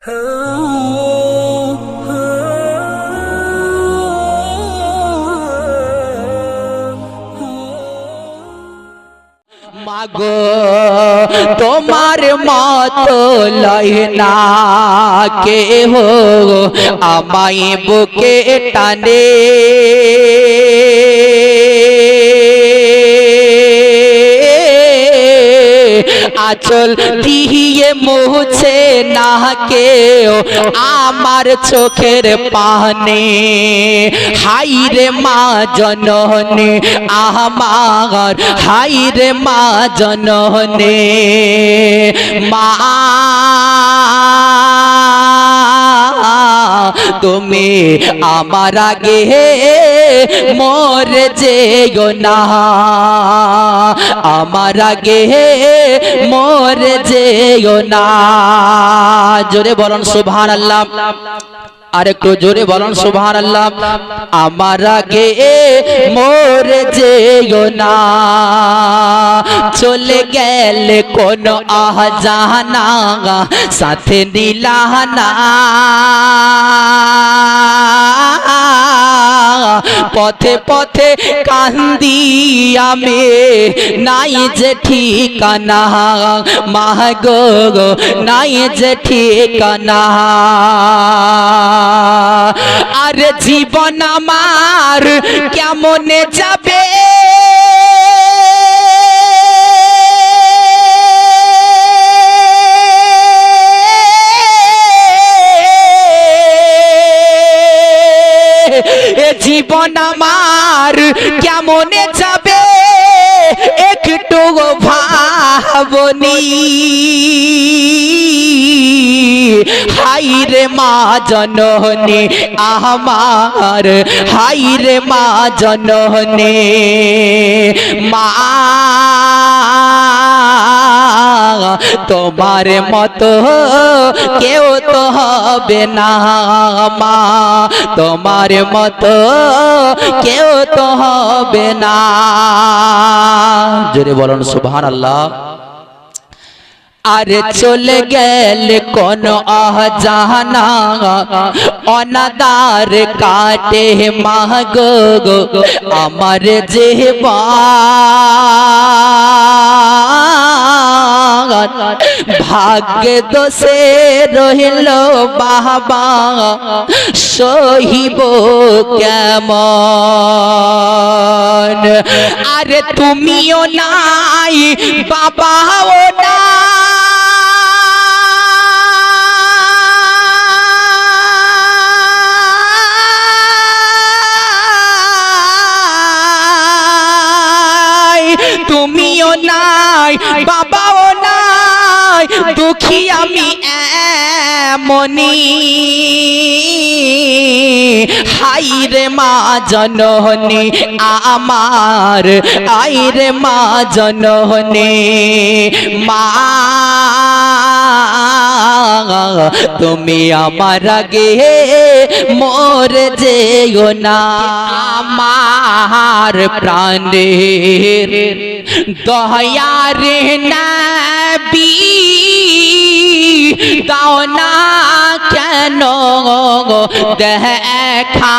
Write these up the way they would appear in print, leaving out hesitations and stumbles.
মাগো তোমার মতো লয় না কেহ আমায় বুকে টানে, আঁচল দিয়ে মুছে না কেউ আমার চোখের পানে। হাইরে মা জননী আমার, হাইরে মা জননী, মা তুমি আমার আগে মরে যেও না, আমার আগে মরে যেও না। জোরে বলুন সুবহানাল্লাহ, আর একটু জোরে বলুন সুবহানাল্লাহ। আমার আগে মরে যেও না, চলে গেলে কোন আহজানা সাথে নিলানা, পথে পথে কান্দি আমি নাই যে ঠিকানা, মাগো নাই যে ঠিকানা। আরে জীবন আমার কেমনে যাবে, জীবন আমার কেমনে যাবে একটু ভাবনি। হাইরে মা জননী আমার, হাইরে মা জননী, মা তোমার মতো কেউ তো হবে না, মা তোমার মতো কেউ তো হবে না। জোরে বলুন সুবহানাল্লাহ। আরে চলে গেলে কোন আহজানা অনাদার কাটে মাগো আমার জীবন, ভাগ্য দোষে রহিল বাবা সহিব কেমন। আরে তুমিও নাই বাবাও না, তুমিও নাই বাবাও নাই, দুঃখী আমি এমনি। হাইরে মা জননী আমার, আইরে মা জননী, মা তুমি আমার আগে মরে যেও না। আমার প্রাণের দয়ার নবী দাও না কেন দেখা,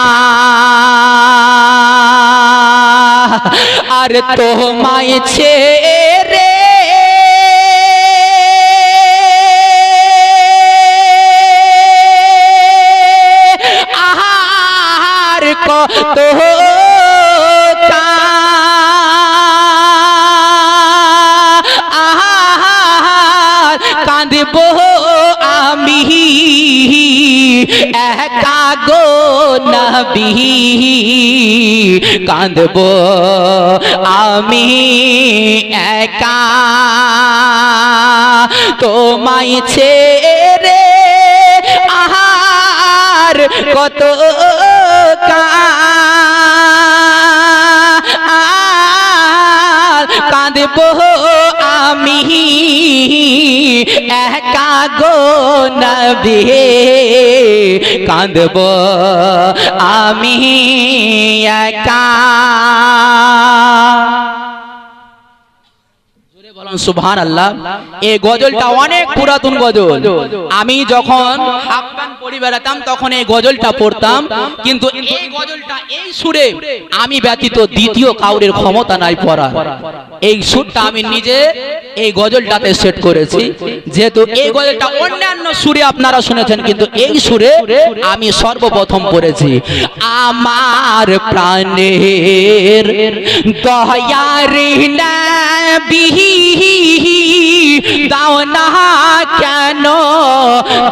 আর তোমায় ছেড়ে আহার কত কাঁদব আমি একা গো নবী, কাঁদব আমি একা তোমায় ছেড়ে আহার কত কাঁদব আমি একা গো নবী, কাঁদব আমি একা। সুবহানাল্লাহ। এই গজলটা অনেক পুরাতন গজল। আমি যখন হাফপ্যান্ট পরে বেড়াতাম তখন এই গজলটা পড়তাম, কিন্তু এই গজলটা এই সুরে আমি ব্যতীত দ্বিতীয় কাউরের ক্ষমতা নাই পড়ার। এই সুরটা আমি নিজে এই গজলটাতে সেট করেছি। যেহেতু এই গজলটা অন্যান্য সুরে আপনারা শুনেছেন, কিন্তু এই সুরে আমি সর্বপ্রথম পড়েছি। আমার প্রাণের দয়ার নবী দাও না কেন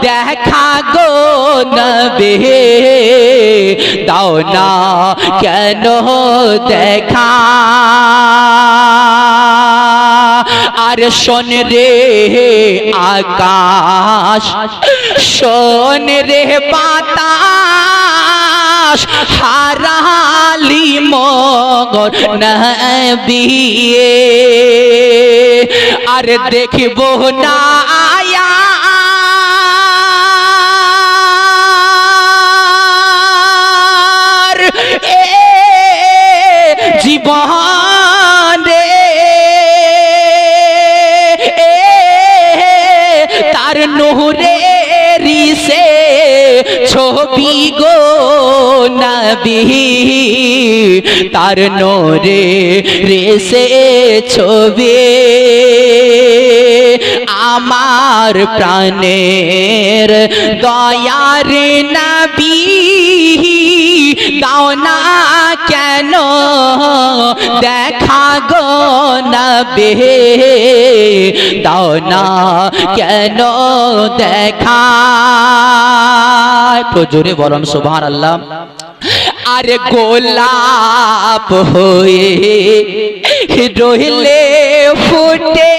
দেখা গো নবী, দাও না কেন দেখা। আর শোন রে আকাশ, শোন রে বাতাস, হারালি মগর নবী আর দেখব না জীবনে তার নূরের সে ছবি গো নবী, তার নূরের সে ছবি। আমার প্রাণের দয়ার নবী দাও না কেন দেখা গো নবী, দাও না কেন দেখা। তো জোরে বলুন সুবহানাল্লাহ। আরে গোলাপ হয়ে রইলে ফুটে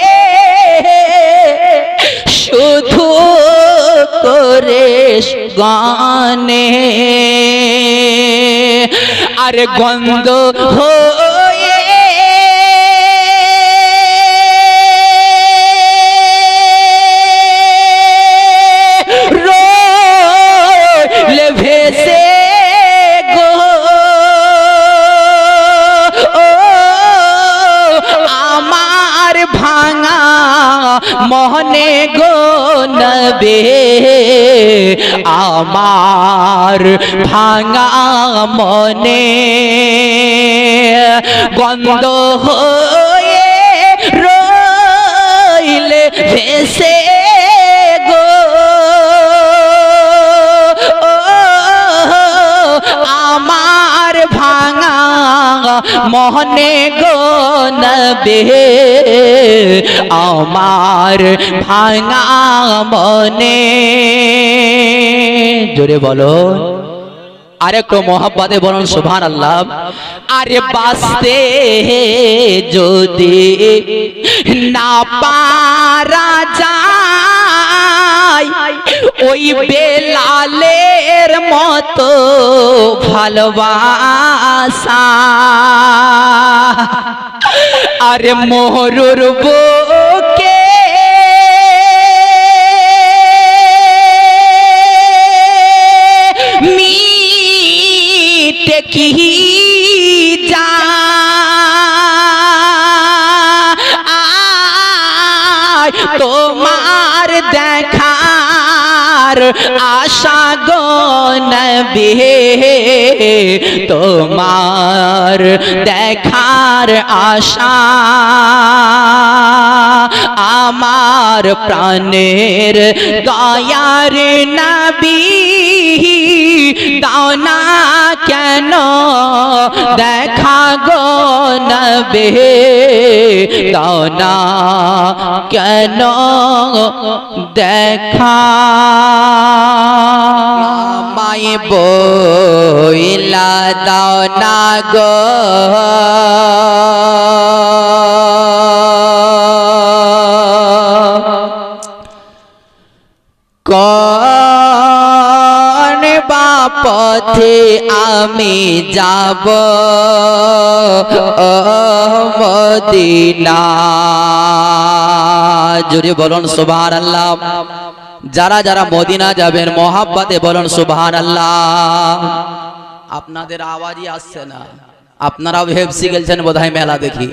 শুধু করে গানে, আরে গন্ধ হয়ে রইলে ভেসে গো আমার ভাঙা মনে গো নবী, আমার ভাঙা মনে গন্ধ হয়ে রইলে ভেসে গো আমার ভাঙা মনে গো নবী, আমার ভাঙা মনে। জোরে বলো আরেকটু মোহাব্বতে বলুন সুবহানাল্লাহ। আরে বাঁচতে যদি না পারা যায় ওই বেলালের মতো ভালোবাসা, আরে মোহরুর বুকে মিটে কি যায় তোমার দেখার আশা গো নবী, তোমার দেখার আশা। আমার প্রাণের দয়ার নবী দাও না কেন দেখা গো নবী, দাও না কেন দেখা। মাই বইলা দাও না গো কোন পথে আমি যাব মদিনা। জোরে বলুন সুবহানাল্লাহ। যারা যারা মদিনা যাবেন মোহাব্বতে বলুন সুবহানাল্লাহ। আপনাদের আওয়াজই আসছে না, আপনারাও ভেবসি গেলছেন বোধহয় মেলা দেখি।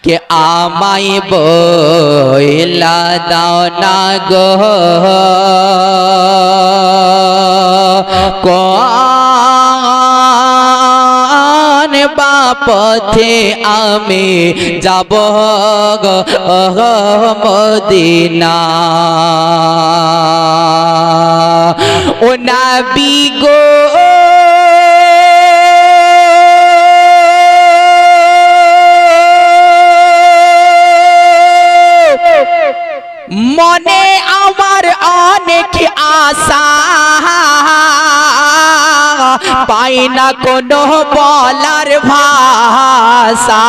কে আমায় বইলা দাও না গো কোন বাপথে আমি যাব গো মদিনা ও নবী গো মনে আমার অনেক আশা পাই না কোনো বলার ভাষা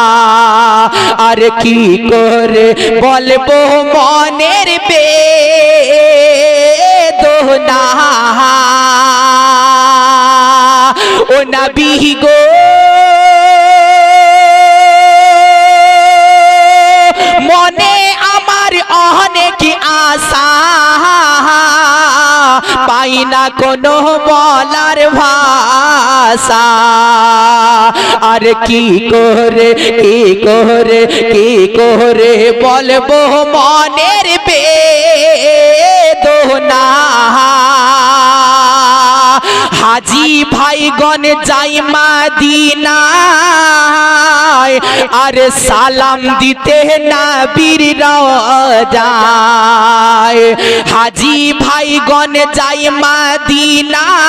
আর কি করে বলবো মনের বেদনা ও নবী গো মনে আমার অনেক আশা পাই না কোনো বলার ভাষা আর কি করে বলবো মনের বেদনা হাজি ভাইগণ যাই মদিনায় আর সালাম দিতে নবীর রওজায় হাজি ভাইগণ যাই মদিনায়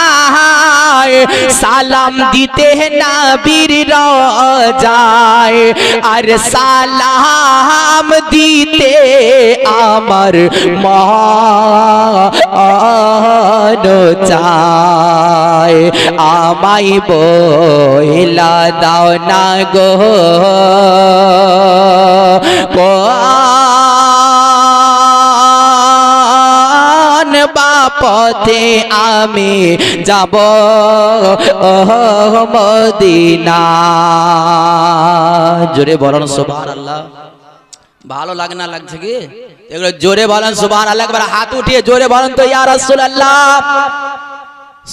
সালাম দিতে নবীর রওজায় আর সালাম দিতে আমার মন চায় আমায় বইলা দাও না গো কোন বাপথে আমি যাব মদিনা জোরে বলুন সুবহানাল্লাহ ভালো লাগে না লাগছে কি এগুলো জোরে বলেন সুবহানাল্লাহ একবার হাত উঠিয়ে জোরে বলেন তো ইয়া রাসূলুল্লাহ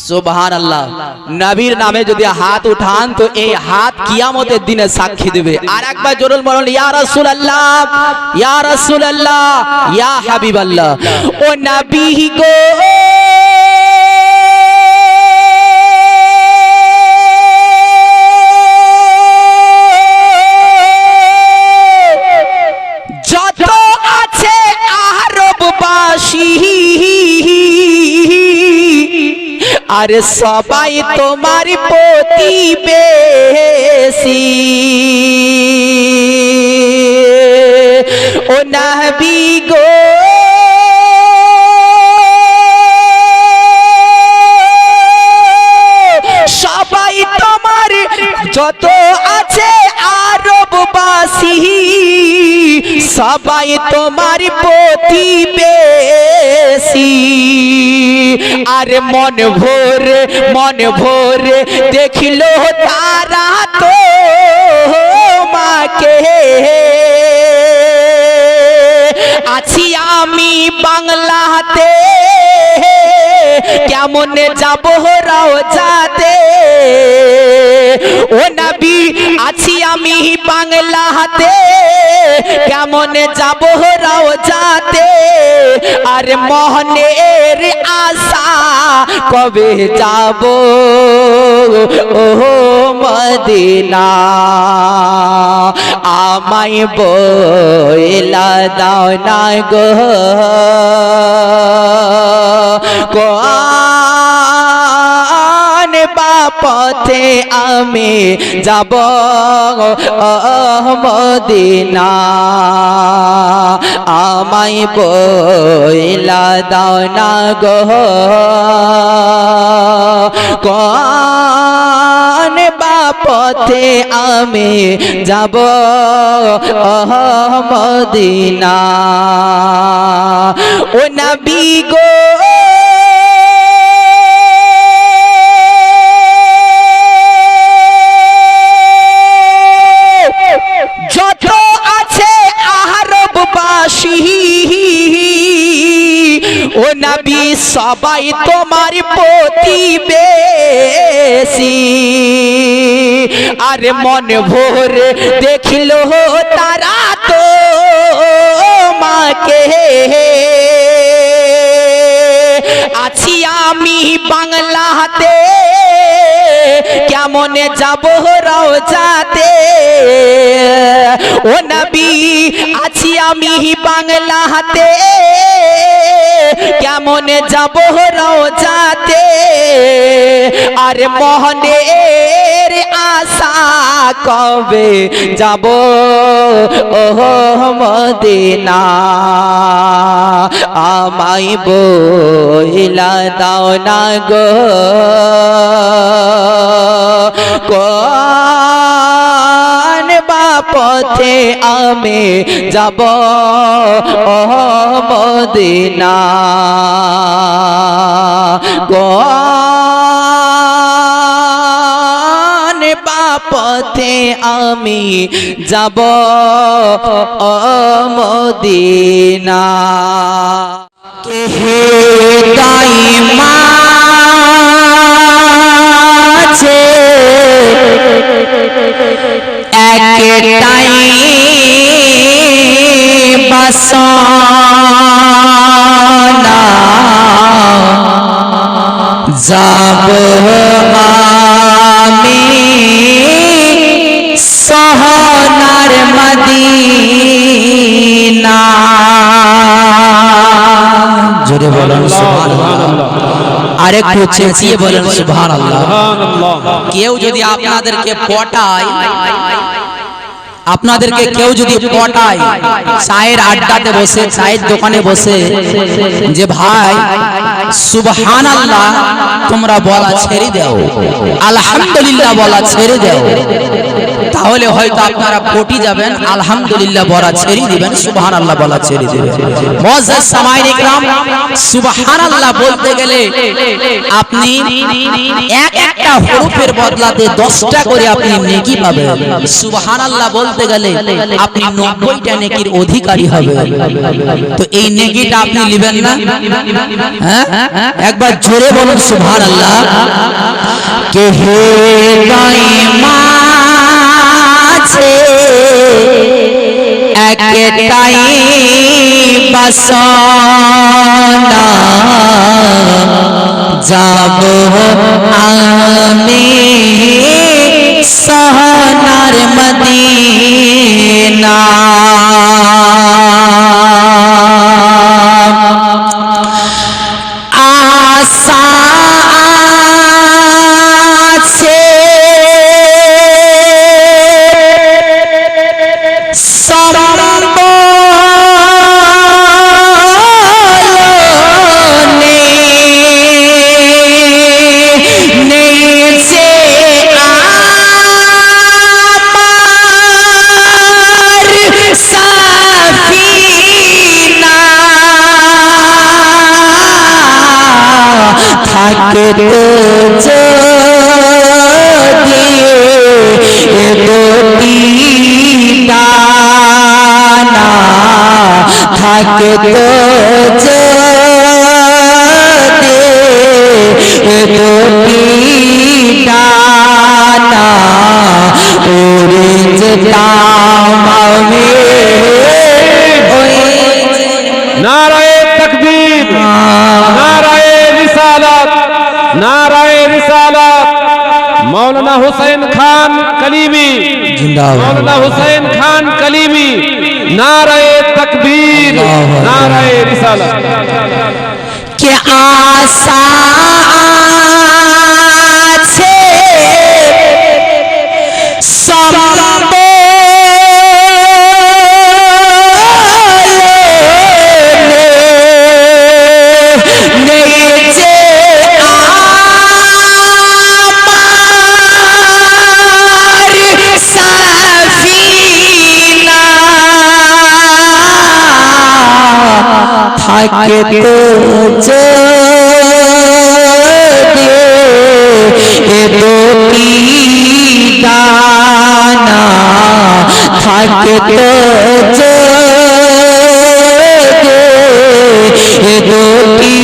সুবহানাল্লাহ নবীর নামে যদি হাত উঠান তো এই হাত কিয়ামতের দিনে সাক্ষী দেবে আর একবার জোরে বলুন ইয়া রাসূলুল্লাহ ইয়া রাসূলুল্লাহ ইয়া হাবিবাল্লাহ ও নবী গো যত আছে আরববাসী আরে সবাই তোমার প্রতিবেশী ও নবী গো সবাই তোমার যত আছে আরববাসী সবাই তোমার প্রতিবেশী আরে মন ভরে দেখিলো তারা তো মাকে আছি আমি বাংলাতে কেমন যাব রওজাতে ও নবী আছি আমি বাংলাতে কেমন যাব রওজাতে আর মনের আশা কবে যাব ও মদিনা আমায় বইলা দাও না গো কোন বাপথে আমি যাব মদিনা আমায় বইলা দাও না গো কোন বাপথে আমি যাব মদিনা ও নবী গো যত আছে আরববাসী ও নবী সবাই তোমার প্রতিবেশী আরে মন ভরে দেখিলো তারা তো মাকে আছি আমি বাংলাতে কেমনে যাব রওজাতে ও নবী আছি আমি বাংলাতে কেমনে যাব রওজাতে আরে মোহনের আশা কবে যাব ও মদিনা আমায় বইলা দাও না গো কোন পথে আমি যাব ও মদিনা কোন পথে আমি যাব ও মদিনা কে দাইমা একটাই বাসনা যাব আমি সোনার মদিনা জোরে বলুন সুবহানাল্লাহ আরেকটু চেঁচিয়ে বলেন সুবহানাল্লাহ কেউ যদি আপনাদেরকে পটায় আপনাদেরকে কেউ যদি পটায় চায়ের আড্ডাতে বসে চায়ের দোকানে বসে যে ভাই সুবহানাল্লাহ তোমরা বলা ছেড়ে দাও আলহামদুলিল্লাহ বলা ছেড়ে দাও তাহলে হয়তো আপনারা পটি যাবেন আলহামদুলিল্লাহ বলা ছেড়ে দিবেন সুবহানাল্লাহ বলা ছেড়ে দিবেন মুআজ্জাজ সামাঈন ইকরাম সুবহানাল্লাহ বলতে গেলে আপনি একটা হরফের বদলাতে 10টা করে আপনি নেকি পাবেন সুবহানাল্লাহ বলতে গেলে আপনি 90টা নেকির অধিকারী হবেন তো এই নেকিটা আপনি নেবেন না হ্যাঁ একবার জোরে বলুন সুবহানাল্লাহ কে হে দাইমা আছে একটাই বাসনা যাব আমি সোনার মদিনা আশা আছে থাকে তো যদি দুটি ডানা থাকে তো যদি দুটি ডানা উড়ে যেতাম আমি নারায়ে তাকবীর নারায়ে রিসালাত নারায়ে রিসালাত मौलाना हुसैन खान कलीमी मौलाना हुसैन खान कलीमी नाराये तकबीर नाराये रिसालत के आशा আছে থাকে তো দুটি ডানা থাকে তো দুটি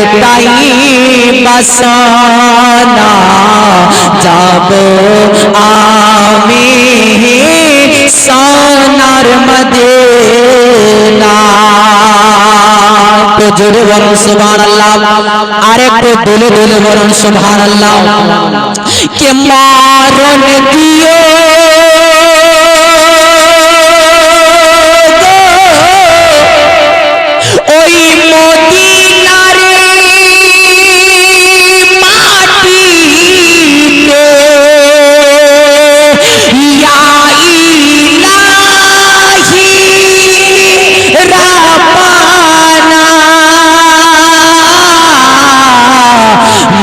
একটাই বাসনা যাব আমি সোনার মদিনা। তো জোরে বলুন সুবহানাল্লাহ, আর একটু দোলে দোলে বলুন সুবহানাল্লাহ। কে মরণ দিও ওই মদিনার মাটিতে, ইয়া ইলাহি রাব্বানা,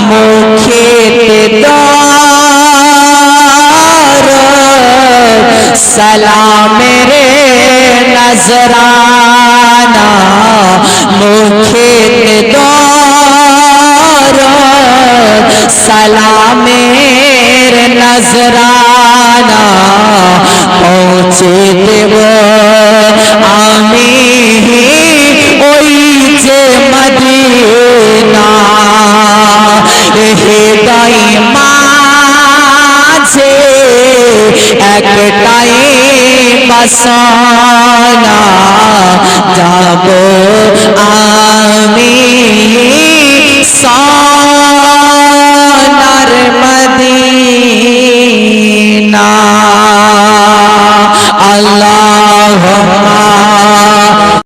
মুখেতে দরুদ সালামের নজরানা, মুখেতে দরুদ সালামের নজরানা পৌঁছে দেব আমি ওই যে মদিনা। হৃদয় মাঝে একটাই বাসনা যাব আমি